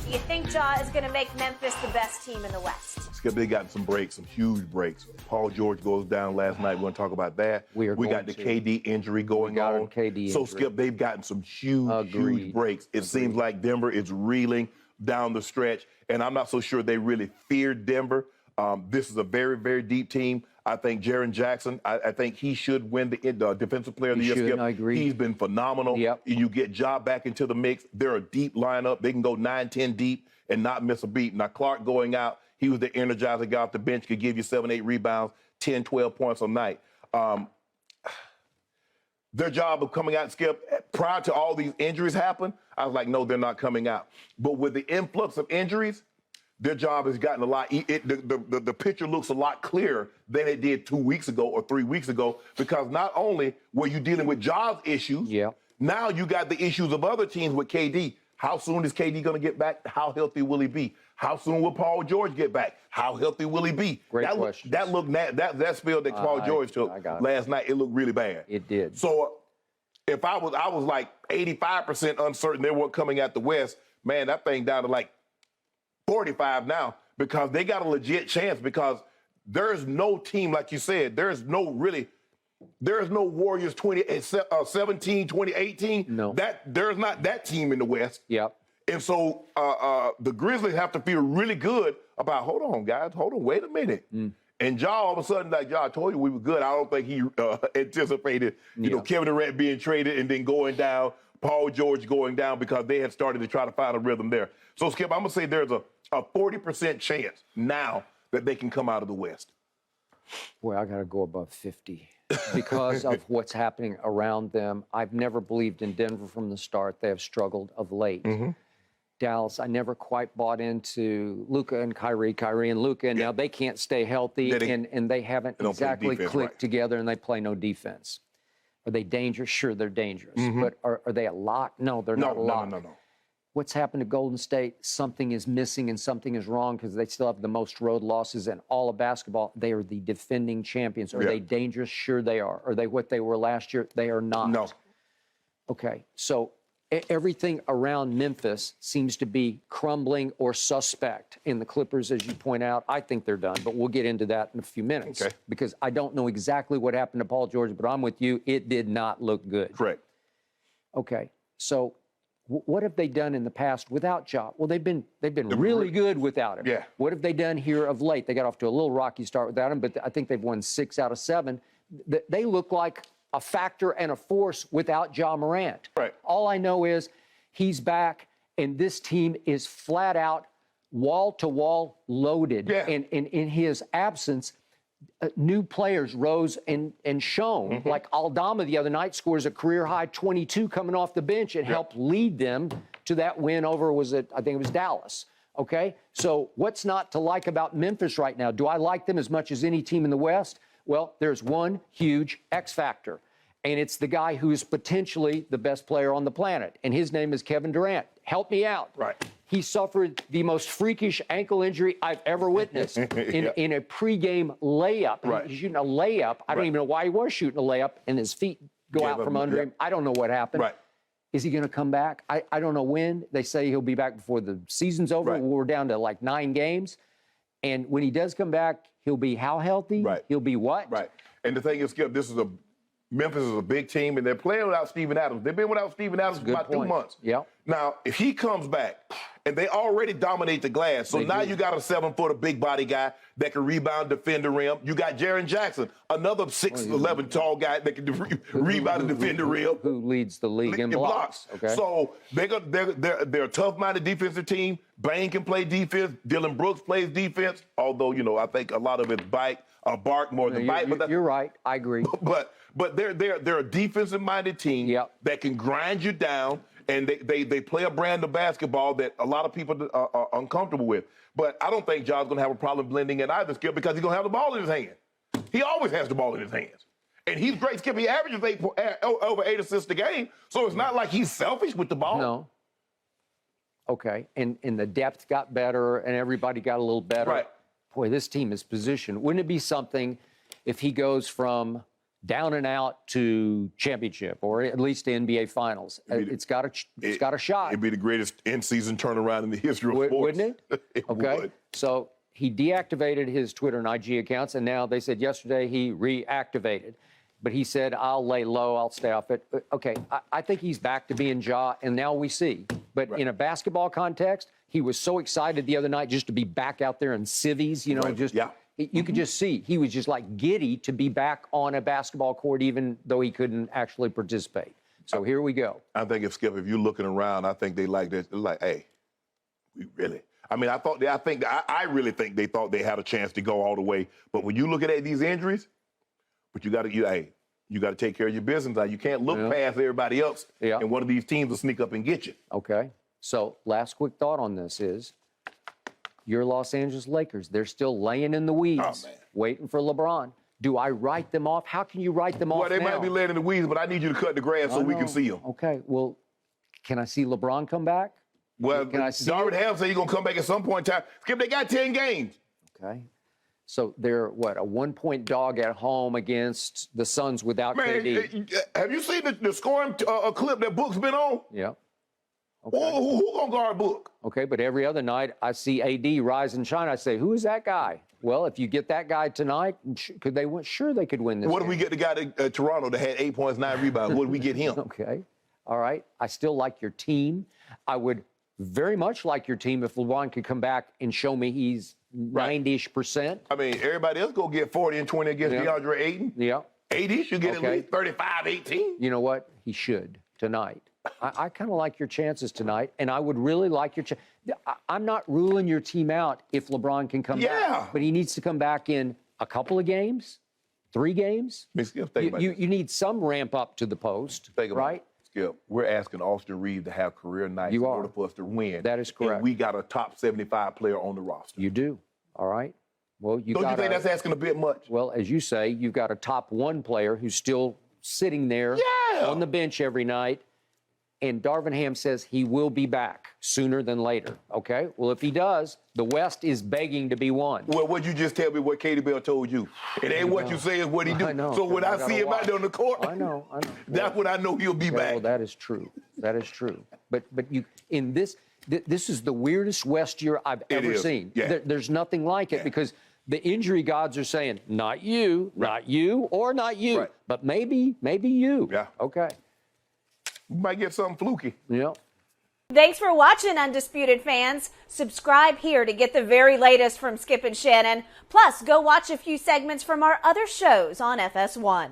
Do you think Ja is going to make Memphis the best team in the West? Skip, they got some breaks, some huge breaks. Paul George goes down last night. We're going to talk about that. We got the KD injury going on. So, Skip, they've gotten some huge breaks. It seems like Denver is reeling down the stretch, and I'm not so sure they really fear Denver. This is a very, very deep team. I think Jaren Jackson, I think he should win the Defensive Player of the Year. Skip. I agree. He's been phenomenal. Yep. You get Ja back into the mix. They're a deep lineup. They can go 9-10 deep and not miss a beat. Now, Clark going out, he was the energizer guy off the bench, could give you 7-8 rebounds, 10, 12 points a night. Their job of coming out, Skip, prior to all these injuries happen, I was like, no, they're not coming out. But with the influx of injuries, their job has gotten a lot. The picture looks a lot clearer than it did 2 weeks ago or 3 weeks ago, because not only were you dealing with Ja's issues, now you got the issues of other teams with KD. How soon is KD going to get back? How healthy will he be? How soon will Paul George get back? How healthy will he be? Great question. That spell that Paul George took last night, it looked really bad. It did. So if I was like 85% uncertain they weren't coming out the West, man, that thing down to like 45 now, because they got a legit chance, because there's no team, like you said, there's no Warriors 2017, 2018. No. There's not that team in the West. Yep. And so the Grizzlies have to feel really good about, hold on, guys, wait a minute. And Ja, all of a sudden, like Ja, I told you we were good. I don't think he anticipated, Kevin Durant being traded and then going down, Paul George going down, because they had started to try to find a rhythm there. So, Skip, I'm going to say there's a 40% chance now that they can come out of the West. Boy, I got to go above 50 because of what's happening around them. I've never believed in Denver from the start. They have struggled of late. Dallas, I never quite bought into Luka and Kyrie and Luka, and now they can't stay healthy, and they haven't exactly clicked together, and they play no defense. Are they dangerous? Sure, they're dangerous. But are they a lock? No, they're not a lock. No. What's happened to Golden State? Something is missing and something is wrong, because they still have the most road losses in all of basketball. They are the defending champions. Are they dangerous? Sure they are. Are they what they were last year? They are not. No. Okay, so everything around Memphis seems to be crumbling or suspect. In the Clippers, as you point out, I think they're done, but we'll get into that in a few minutes. Okay. Because I don't know exactly what happened to Paul George, but I'm with you. It did not look good. Correct. Okay, so what have they done in the past without Ja? Well, they've been really good without him. Yeah. What have they done here of late? They got off to a little rocky start without him, but I think they've won 6 out of 7. They look like a factor and a force without Ja Morant. Right. All I know is he's back, and this team is flat out wall-to-wall loaded. Yeah. And in his absence, new players rose and shone. Like Aldama the other night scores a career-high 22 coming off the bench and helped lead them to that win over, I think it was Dallas. Okay? So what's not to like about Memphis right now? Do I like them as much as any team in the West? Well, there's one huge X factor, and it's the guy who's potentially the best player on the planet, and his name is Kevin Durant. Help me out. Right. He suffered the most freakish ankle injury I've ever witnessed in a pregame layup. Right. He's shooting a layup. I don't even know why he was shooting a layup, and his feet go out from under him. I don't know what happened. Right. Is he going to come back? I don't know when. They say he'll be back before the season's over. Right. We're down to like 9 games. And when he does come back, he'll be how healthy? Right. He'll be what? Right. And the thing is, Skip, Memphis is a big team, and they're playing without Steven Adams. They've been without Steven Adams for about 2 months. Yeah. Now, if he comes back, and they already dominate the glass, so now you got a 7-footer big body guy that can rebound, defend the rim. You got Jaren Jackson, another 6'11" tall guy that can rebound and defend the rim. Who leads the league in blocks. Okay. So they're a tough-minded defensive team. Bane can play defense. Dylan Brooks plays defense, although, I think a lot of it's bark more than bite. You're right. I agree. But they're a defensive-minded team that can grind you down, and they play a brand of basketball that a lot of people are uncomfortable with. But I don't think Ja's going to have a problem blending in either, Skip, because he's going to have the ball in his hand. He always has the ball in his hands. And he's great, Skip. He averages over 8 assists a game, so it's not like he's selfish with the ball. No. Okay. And the depth got better, and everybody got a little better. Right. Boy, this team is positioned. Wouldn't it be something if he goes from down and out to championship or at least the NBA Finals. It's got a shot. It'd be the greatest in-season turnaround in the history of sports. Wouldn't it? It okay. would. So he deactivated his Twitter and IG accounts, and now they said yesterday he reactivated. But he said, I'll lay low, I'll stay off it. Okay, I think he's back to being Ja, and now we see. But in a basketball context, he was so excited the other night just to be back out there in civvies, you know, you could just see. He was just like giddy to be back on a basketball court, even though he couldn't actually participate. So here we go. I think if you're looking around, I think they like this. They're like, hey, we really. I mean, I really think they thought they had a chance to go all the way. But when you look at these injuries, but you got to take care of your business. Now, you can't look past everybody else, and one of these teams will sneak up and get you. Okay. So last quick thought on this is your Los Angeles Lakers. They're still laying in the weeds, waiting for LeBron. Do I write them off? How can you write them off Well, they might be laying in the weeds, but I need you to cut the grass so we can see them. Okay. Well, can I see LeBron come back? Well, Darvin Ham said he's going to come back at some point in time. Skip, they got 10 games. Okay. So they're, a 1-point dog at home against the Suns without KD. Have you seen the scoring clip that Book's been on? Yeah. Okay. Who going to guard Book? Okay, but every other night I see AD rise and shine. I say, who is that guy? Well, if you get that guy tonight, could they win? Sure, they could win this What game. if we get the guy at Toronto that had 8 points, 9 rebounds? What do we get him? Okay. All right. I still like your team. I would very much like your team if LeBron could come back and show me he's 90-ish%. I mean, everybody else go get 40 and 20 against DeAndre Ayton. Yeah. AD should get at least 35, 18. You know what? He should tonight. I kind of like your chances tonight, and I would really like your chance. I'm not ruling your team out if LeBron can come back, but he needs to come back in a couple of games, 3 games. You need some ramp up to the post, right? Skip, we're asking Austin Reeves to have career nights in order for us to win. That is correct. And we got a top 75 player on the roster. You do. All right. Well, Don't you think that's asking a bit much? Well, as you say, you've got a top 1 player who's still sitting there on the bench every night. And Darvin Ham says he will be back sooner than later. Okay? Well, if he does, the West is begging to be won. Well, what'd you just tell me what Katie Bell told you? It ain't what you say, it's what he do. I know. So when I see him out there on the court, I know. That's when I know he'll be back. Well, that is true. That is true. But you in this is the weirdest West year I've ever seen. Yeah. There's nothing like it because the injury gods are saying, not you, not you, or not you, but maybe you. Yeah. Okay. We might get something fluky. Yeah. Thanks for watching, Undisputed fans. Subscribe here to get the very latest from Skip and Shannon. Plus, go watch a few segments from our other shows on FS1.